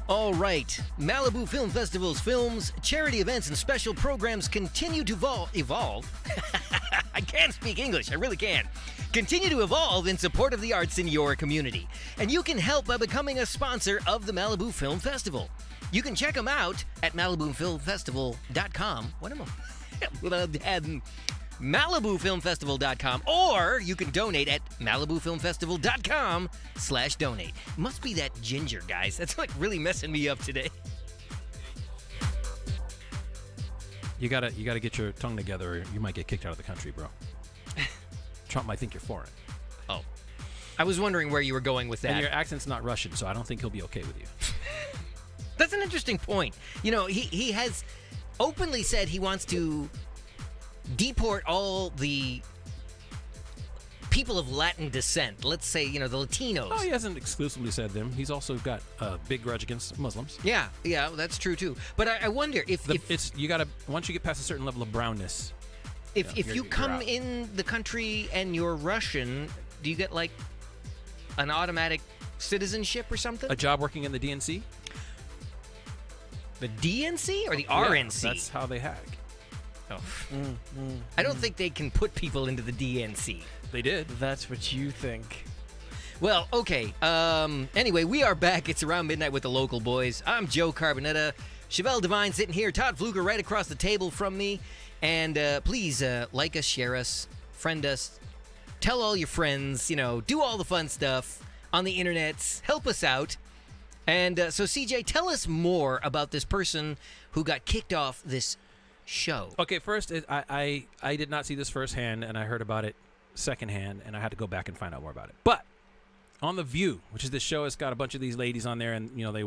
All right. Malibu Film Festival's films, charity events, and special programs continue to evolve. I can't speak English. I really can't. Continue to evolve in support of the arts in your community. And you can help by becoming a sponsor of the Malibu Film Festival. You can check them out at MalibuFilmFestival.com. What am I? MalibuFilmFestival.com, or you can donate at MalibuFilmFestival.com/donate. Must be that ginger, guys. That's like really messing me up today. You gotta get your tongue together, or you might get kicked out of the country, bro. Trump might think you're foreign. Oh, I was wondering where you were going with that. And your accent's not Russian, so I don't think he'll be okay with you. That's an interesting point. You know, he has openly said he wants to deport all the people of Latin descent. Let's say, you know, the Latinos. Oh, he hasn't exclusively said them. He's also got a big grudge against Muslims. Yeah, that's true too. But I wonder if you gotta, once you get past a certain level of brownness, if you come in the country and you're Russian, do you get like an automatic citizenship or something? A job working in the DNC? The DNC or the RNC? That's how they hack. Oh. I don't think they can put people into the DNC. They did. That's what you think. Well, okay. Anyway, we are back. It's Around Midnight with the Local Boys. I'm Joe Carbonetta. Chevelle Devine sitting here. Todd Fluger right across the table from me. And please like us, share us, friend us, tell all your friends, you know, do all the fun stuff on the internet. Help us out. And so, CJ, tell us more about this person who got kicked off this show. Okay, first, I did not see this firsthand, and I heard about it secondhand, and I had to go back and find out more about it. But on The View, which is this show, it's got a bunch of these ladies on there, and, you know, they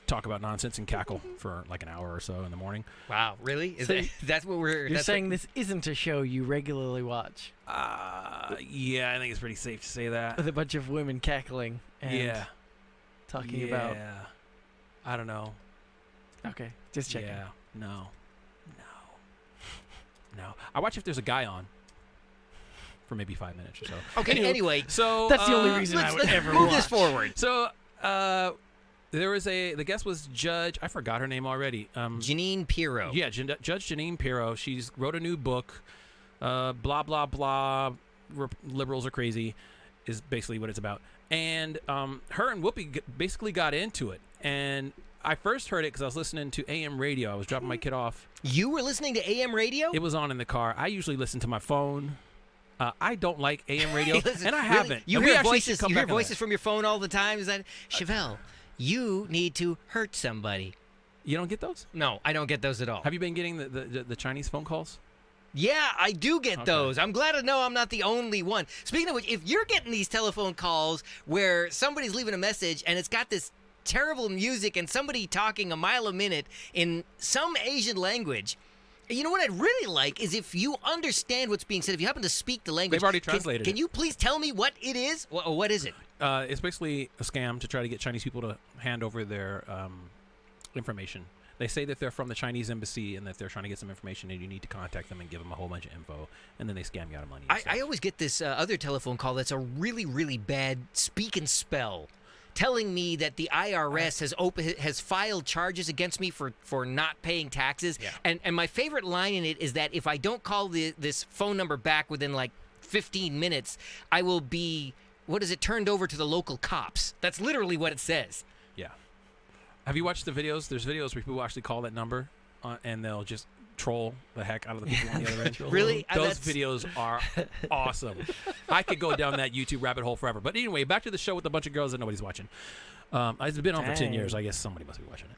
talk about nonsense and cackle for like an hour or so in the morning. Wow, really? That's what we're... You're saying this isn't a show you regularly watch? Yeah, I think it's pretty safe to say that. With a bunch of women cackling and talking about... Yeah, I don't know. Okay, just checking. Yeah, no. I watch if there's a guy on for maybe 5 minutes or so. Okay, anyway. So that's the only reason I would ever move watch. This forward. So there was the guest was Judge, I forgot her name already. Jeanine Pirro. Yeah, Judge Jeanine Pirro. She's wrote a new book, blah, blah, blah, liberals are crazy, is basically what it's about. And her and Whoopie basically got into it. And I first heard it because I was listening to AM radio. I was dropping my kid off. You were listening to AM radio? It was on in the car. I usually listen to my phone. I don't like AM radio, Listen, and I haven't. You hear voices from your phone all the time? Is that, Chevelle, you need to hurt somebody. You don't get those? No, I don't get those at all. Have you been getting the Chinese phone calls? Yeah, I do get those. I'm glad to know I'm not the only one. Speaking of which, if you're getting these telephone calls where somebody's leaving a message and it's got this terrible music and somebody talking a mile a minute in some Asian language, you know what I'd really like is if you understand what's being said, if you happen to speak the language. They've already translated Can you please tell me what it is? What is it? It's basically a scam to try to get Chinese people to hand over their information. They say that they're from the Chinese embassy and that they're trying to get some information, and you need to contact them and give them a whole bunch of info, and then they scam you out of money. I always get this other telephone call that's a really, really bad speak and spell, telling me that the IRS has filed charges against me for not paying taxes. Yeah. And my favorite line in it is that if I don't call this phone number back within like 15 minutes, I will be, turned over to the local cops. That's literally what it says. Yeah. Have you watched the videos? There's videos where people actually call that number and they'll just troll the heck out of the people on the other end. Really? Those videos are awesome. I could go down that YouTube rabbit hole forever. But anyway, back to the show with a bunch of girls that nobody's watching. It's been on for 10 years. I guess somebody must be watching it.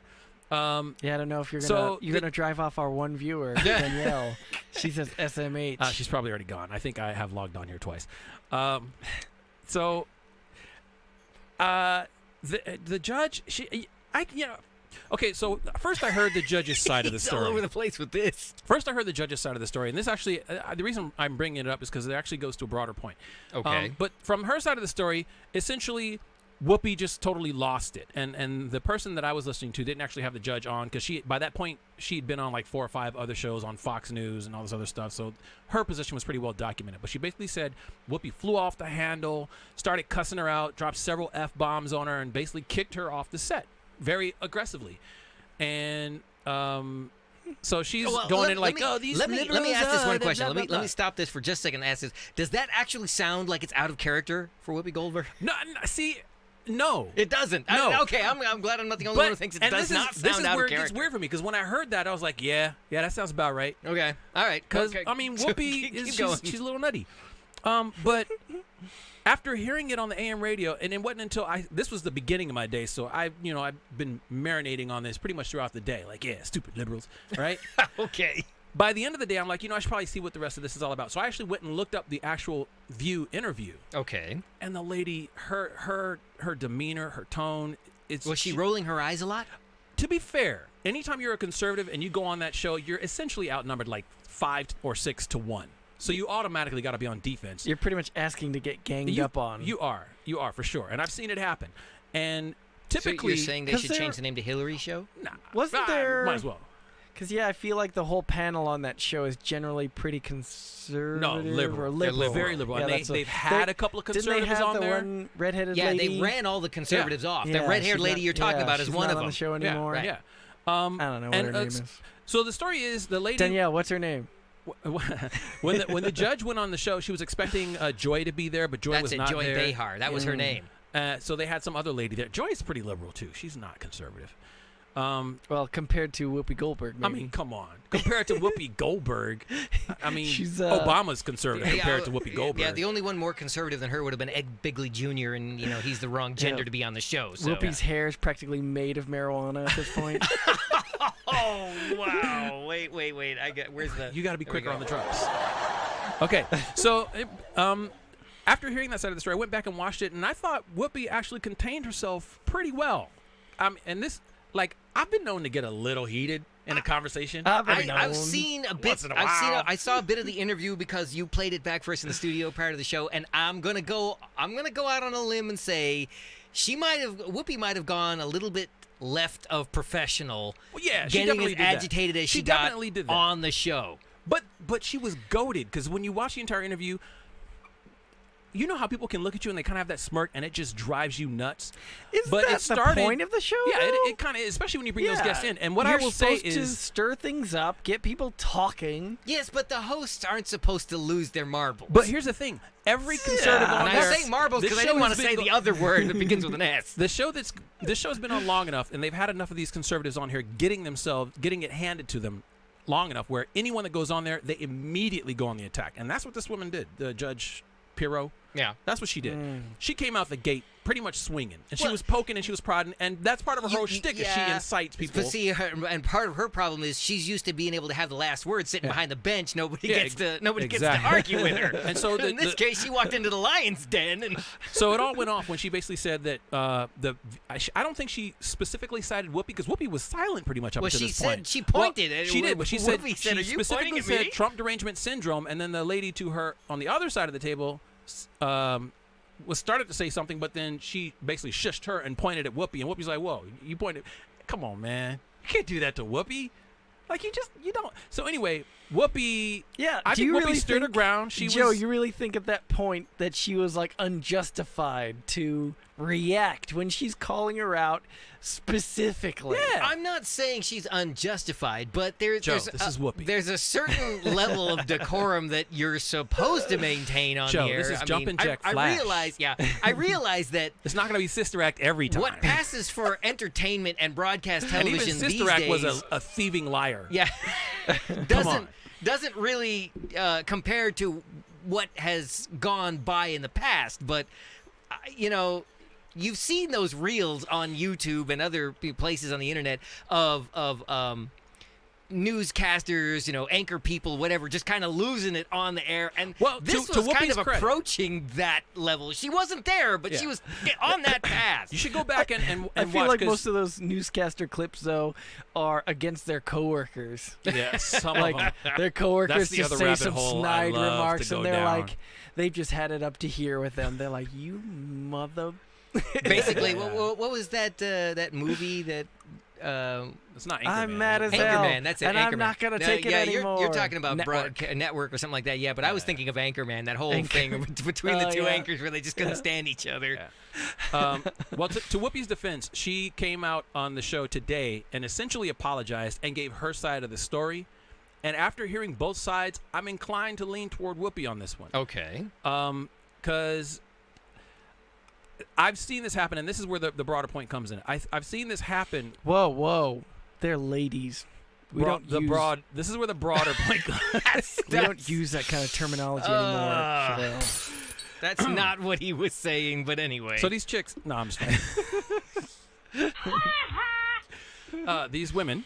Yeah, I don't know if you're gonna drive off our one viewer, Danielle. She says SMH. She's probably already gone. I think I have logged on here twice. The judge, okay, so first I heard the judge's side of the story. He's all over the place with this. First I heard the judge's side of the story, and this actually, the reason I'm bringing it up is because it actually goes to a broader point. Okay. But from her side of the story, essentially, Whoopie just totally lost it. And the person that I was listening to didn't actually have the judge on because by that point, she'd been on like 4 or 5 other shows on Fox News and all this other stuff. So her position was pretty well documented. But she basically said Whoopie flew off the handle, started cussing her out, dropped several F-bombs on her, and basically kicked her off the set. very aggressively, and so she's going in like, oh, these let me ask this one question. blah, blah, Let me stop this for just a second and ask this. Does that actually sound like it's out of character for Whoopi Goldberg? No, see, no. It doesn't. No. Okay, I'm glad I'm not the only one who thinks it does not sound out of character. This is where it gets weird for me, because when I heard that, I was like, yeah, that sounds about right. Okay, all right. Because, I mean, Whoopi, she's a little nutty. But after hearing it on the AM radio, and it wasn't until this was the beginning of my day, so I've been marinating on this pretty much throughout the day. Like, yeah, stupid liberals, right? Okay. By the end of the day, I'm like, I should probably see what the rest of this is all about. So I actually went and looked up the actual View interview. Okay. And the lady, her demeanor, her tone. Was she rolling her eyes a lot? To be fair, anytime you're a conservative and you go on that show, you're essentially outnumbered like 5 or 6 to 1. So you automatically got to be on defense. You're pretty much asking to get ganged up on. You are for sure, and I've seen it happen. And typically, so you're saying they should change the name to Hillary Show? Nah, wasn't there? Might as well. Because I feel like the whole panel on that show is generally pretty conservative. No, liberal. Or liberal. They're very liberal. Yeah, and they've had a couple of conservatives didn't they have on the there. One redheaded yeah, lady? they ran all the conservatives off. Yeah, The red-haired lady you're talking about is she's one not of on them. the show anymore. Yeah. I don't know what her name is. So the story is the lady Danielle. What's her name? when the judge went on the show, she was expecting Joy to be there, but Joy was not Joy there. Behar. That was her name. So they had some other lady there. Joy's pretty liberal too. She's not conservative. Well, compared to Whoopi Goldberg, maybe. I mean, come on. Compared to Whoopi Goldberg, I mean, she's Obama's conservative compared to Whoopi Goldberg. Yeah, the only one more conservative than her would have been Ed Bigley Jr., and he's the wrong gender to be on the show. So. Whoopi's hair is practically made of marijuana at this point. Oh wow! Wait! Where's the? You got to be quicker on the drops. Okay, so after hearing that side of the story, I went back and watched it, and I thought Whoopi actually contained herself pretty well. And this, like, I've been known to get a little heated in a conversation. I've seen a bit. Once in a while. I saw a bit of the interview because you played it back for us in the studio prior to the show, and I'm gonna go out on a limb and say Whoopi might have gone a little bit left of professional. Well, yeah, getting as agitated as she got on the show. But she was goated, because when you watch the entire interview, you know how people can look at you and they kind of have that smirk and it just drives you nuts. But it started, the point of the show? Yeah, it kind of, especially when you bring those guests in. And what I will say is, to stir things up, get people talking. Yes, but the hosts aren't supposed to lose their marbles. But here's the thing: every conservative on there. I say marbles because I didn't want to say the other word that begins with an S. This show's been on long enough, and they've had enough of these conservatives on here getting it handed to them long enough, where anyone that goes on there, they immediately go on the attack, and that's what this woman did. The Judge Pirro. Yeah, that's what she did. She came out the gate pretty much swinging, and she was poking and she was prodding, and that's part of her whole shtick. Is she incites people. But see, and part of her problem is she's used to being able to have the last word sitting behind the bench. Nobody gets to argue with her. And so in this case, she walked into the lion's den, and so it all went off when she basically said that I don't think she specifically cited Whoopi, because Whoopi was silent pretty much up to this point. She pointed at she did, but she specifically said Trump derangement syndrome, and then the lady to her on the other side of the table was started to say something, but then she basically shushed her and pointed at Whoopi, and Whoopi's like, "Whoa, you pointed? Come on, man, you can't do that to Whoopi. Like, you don't." So anyway, Whoopi, I think Whoopi stood her ground. Joe, you really think at that point that she was like unjustified to react when she's calling her out specifically? Yeah. I'm not saying she's unjustified, but this is Whoopi. There's a certain level of decorum that you're supposed to maintain on Joe, the air. This is Jumpin' Jack Flash. I realize that it's not going to be Sister Act every time. What passes for entertainment and broadcast television and even Sister Act was a thieving liar. Yeah, doesn't really compare to what has gone by in the past, but you've seen those reels on YouTube and other places on the internet of newscasters, anchor people, whatever, just kind of losing it on the air. And this was kind of approaching that level. She wasn't there, but she was on that path. You should go back and I feel watch, like most of those newscaster clips, though, are against their coworkers. Yeah, some of them. Their coworkers just say some snide remarks, and they're like, they've just had it up to here with them. They're like, you mother... Basically, what was that movie that It's not Anchorman. I'm mad as hell. Anchorman, that's it. And Anchorman. I'm not gonna No, take it yeah, anymore. You're talking about Network. network or something like that. Yeah, but I was thinking of Anchorman, that whole thing between the two anchors where they just couldn't stand each other. Yeah. Well, to Whoopi's defense, she came out on the show today and essentially apologized and gave her side of the story. And after hearing both sides, I'm inclined to lean toward Whoopie on this one. Okay. Because I've seen this happen, and this is where the broader point comes in. I've seen this happen. Whoa. They're ladies. We don't use, This is where the broader point comes. we don't use that kind of terminology anymore. Chevelle. That's not what he was saying, but anyway. So these chicks, no, I'm just playing. These women,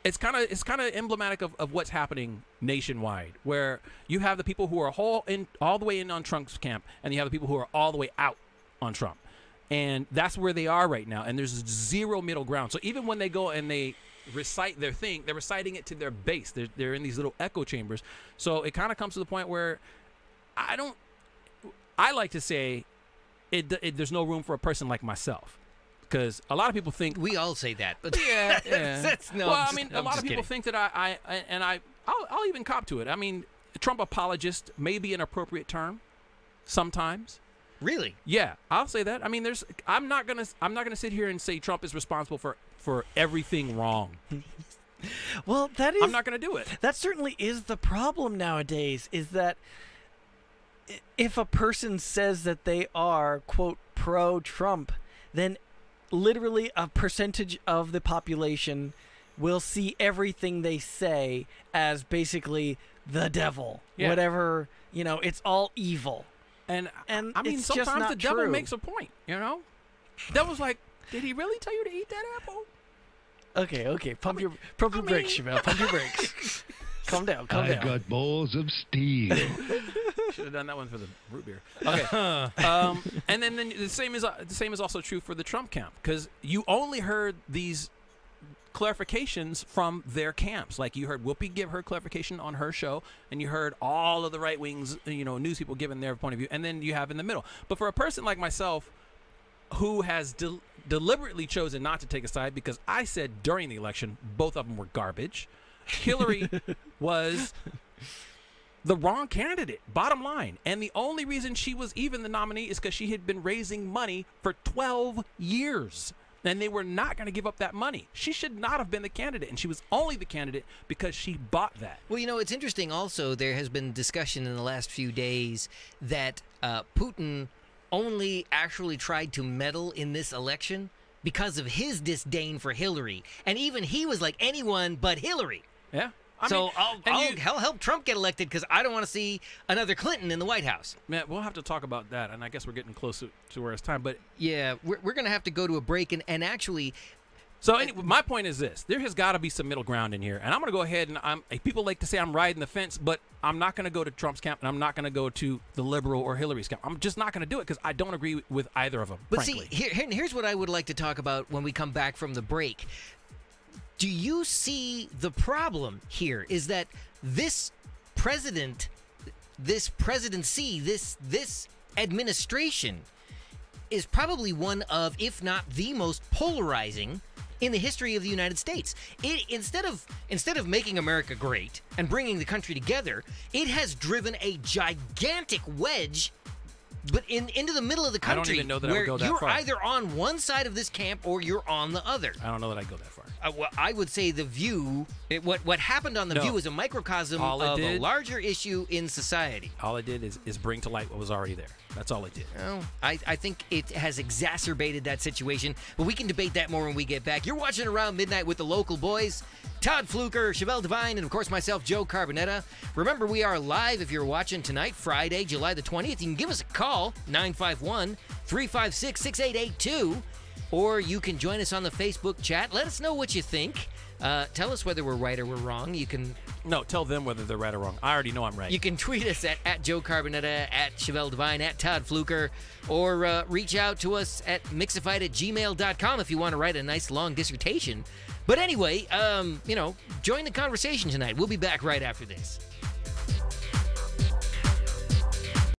it's kind of emblematic of what's happening nationwide, where you have the people who are all the way in on Trump's camp, and you have the people who are all the way out on Trump, and that's where they are right now. And there's zero middle ground. So even when they go and they recite their thing, they're reciting it to their base. They're in these little echo chambers. So it kind of comes to the point where I like to say there's no room for a person like myself, because a lot of people think we all say that, but yeah. No. Well, I mean, a lot of people think that I'll even cop to it. I mean, Trump apologist may be an appropriate term sometimes. Really? Yeah, I'll say that. I mean, I'm not gonna sit here and say Trump is responsible for everything wrong. Well, I'm not gonna do it. That certainly is the problem nowadays, is that if a person says that they are, quote, pro-Trump, then literally a percentage of the population will see everything they say as basically the devil. Yeah. Whatever, it's all evil. And I mean, it's just sometimes not the devil true. makes a point, Devil's like, did he really tell you to eat that apple? Okay. Pump your brakes, Chevelle. Pump your brakes. Calm down. I've got balls of steel. Should have done that one for the root beer. Okay. And then the same is also true for the Trump camp, because you only heard these clarifications from their camps. Like, you heard Whoopi give her clarification on her show, and you heard all of the right wings, news people giving their point of view, and then you have in the middle. But for a person like myself, who has deliberately chosen not to take a side, because I said during the election both of them were garbage. Hillary was the wrong candidate, bottom line. And the only reason she was even the nominee is because she had been raising money for 12 years. And they were not going to give up that money. She should not have been the candidate, and she was only the candidate because she bought that. Well, it's interesting also, there has been discussion in the last few days that Putin only actually tried to meddle in this election because of his disdain for Hillary. And even he was like, anyone but Hillary. Yeah. I'll help Trump get elected because I don't want to see another Clinton in the White House. Man, we'll have to talk about that, and I guess we're getting close to where it's time. But yeah, we're going to have to go to a break, and actually... So anyway, my point is this. There has got to be some middle ground in here. And I'm going to go ahead and people like to say I'm riding the fence, but I'm not going to go to Trump's camp, and I'm not going to go to the liberal or Hillary's camp. I'm just not going to do it because I don't agree with either of them, But frankly. see, here's what I would like to talk about when we come back from the break. Do you see the problem here is that this presidency, this administration is probably one of, if not the most polarizing in the history of the United States. Instead of making America great and bringing the country together, it has driven a gigantic wedge into the middle of the country. I don't even know that I where would go that you're far. either on one side of this camp or you're on the other. I don't know that I'd go that far. Well, I would say The View, what happened on The View is a microcosm of a larger issue in society. All it did is bring to light what was already there. That's all it did. Well, I think it has exacerbated that situation, but we can debate that more when we get back. You're watching Around Midnight with the local boys, Todd Fluker, Chevelle Devine, and of course myself, Joe Carbonetta. Remember, we are live if you're watching tonight, Friday, July the 20th. You can give us a call, 951-356-6882, or you can join us on the Facebook chat. Let us know what you think. Tell us whether we're right or we're wrong. You can... No, tell them whether they're right or wrong. I already know I'm right. You can tweet us at Joe Carbonetta, at Chevelle Devine, at Todd Fluker, or reach out to us at mixified@gmail.com if you want to write a nice long dissertation. But anyway, join the conversation tonight. We'll be back right after this.